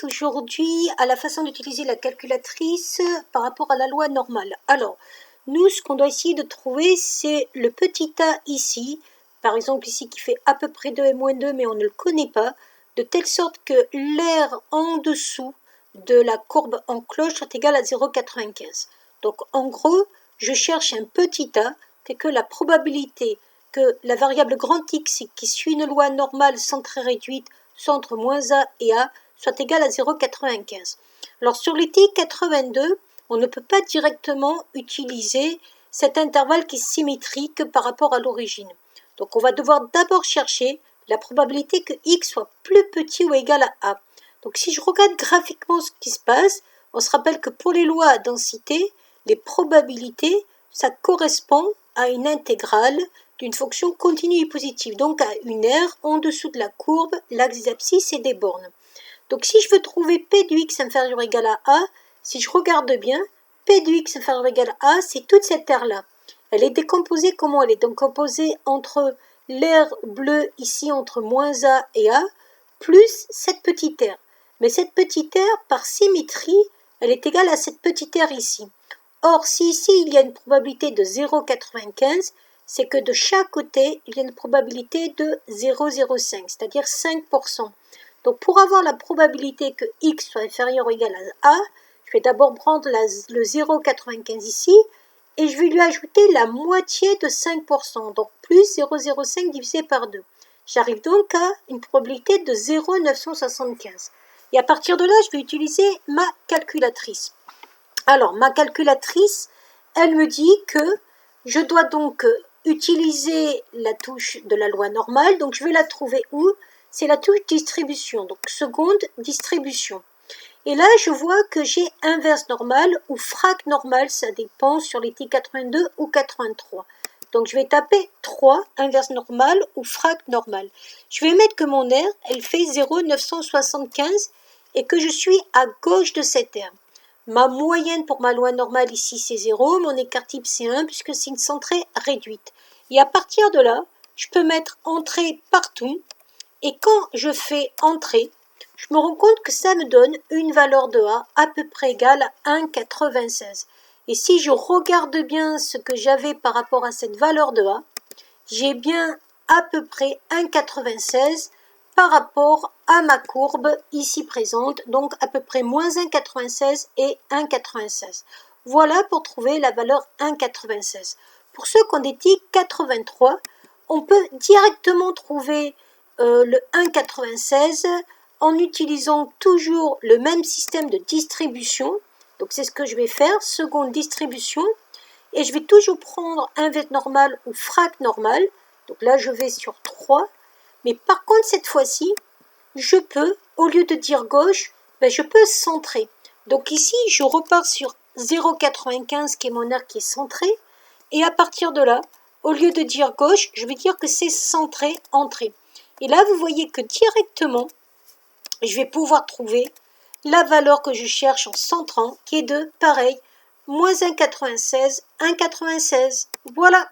m'intéresse aujourd'hui à la façon d'utiliser la calculatrice par rapport à la loi normale. Alors, nous, ce qu'on doit essayer de trouver, c'est le petit a ici, par exemple ici qui fait à peu près 2 et moins 2, mais on ne le connaît pas, de telle sorte que l'air en dessous de la courbe en cloche soit égal à 0,95. Donc, en gros, je cherche un petit a, que la probabilité que la variable grand X qui suit une loi normale sans très réduite, soit entre moins a et a, soit égale à 0,95. Alors sur les t82, on ne peut pas directement utiliser cet intervalle qui est symétrique par rapport à l'origine. Donc on va devoir d'abord chercher la probabilité que x soit plus petit ou égal à a. Donc si je regarde graphiquement ce qui se passe, on se rappelle que pour les lois à densité, les probabilités, ça correspond à une intégrale d'une fonction continue et positive, donc à une aire en dessous de la courbe, l'axe des abscisses et des bornes. Donc si je veux trouver P de x inférieur ou égal à A, si je regarde bien, P de x inférieur ou égal à A, c'est toute cette aire-là. Elle est décomposée comment? Elle est décomposée entre l'aire bleue ici entre moins A et A, plus cette petite aire. Mais cette petite aire, par symétrie, elle est égale à cette petite aire ici. Or, si ici il y a une probabilité de 0,95, c'est que de chaque côté, il y a une probabilité de 0,05, c'est-à-dire 5%. Donc, pour avoir la probabilité que x soit inférieur ou égal à a, je vais d'abord prendre le 0,95 ici, et je vais lui ajouter la moitié de 5%, donc plus 0,05 divisé par 2. J'arrive donc à une probabilité de 0,975. Et à partir de là, je vais utiliser ma calculatrice. Alors, ma calculatrice, elle me dit que je dois donc utiliser la touche de la loi normale. Donc, je vais la trouver où? C'est la touche distribution, donc seconde distribution. Et là, je vois que j'ai inverse normale ou frac normale, ça dépend sur les t82 ou 83. Donc, je vais taper 3, inverse normale ou frac normale. Je vais mettre que mon aire, elle fait 0,975 et que je suis à gauche de cette aire. Ma moyenne pour ma loi normale ici, c'est 0. Mon écart type, c'est 1 puisque c'est une centrée réduite. Et à partir de là, je peux mettre entrée partout. Et quand je fais entrée, je me rends compte que ça me donne une valeur de A à peu près égale à 1,96. Et si je regarde bien ce que j'avais par rapport à cette valeur de A, j'ai bien à peu près 1,96 par rapport à ma courbe ici présente, donc à peu près moins 1,96 et 1,96. Voilà pour trouver la valeur 1,96. Pour ceux qui ont des tics 83, on peut directement trouver le 1,96 en utilisant toujours le même système de distribution. Donc c'est ce que je vais faire, seconde distribution. Et je vais toujours prendre inverse normal ou frac normal. Donc là, je vais sur 3. Mais par contre, cette fois-ci, je peux, au lieu de dire gauche, je peux centrer. Donc ici, je repars sur 0,95 qui est mon aire qui est centrée. Et à partir de là, au lieu de dire gauche, je vais dire que c'est centré, entrée. Et là, vous voyez que directement, je vais pouvoir trouver la valeur que je cherche en centrant, qui est de, pareil, moins 1,96, 1,96. Voilà.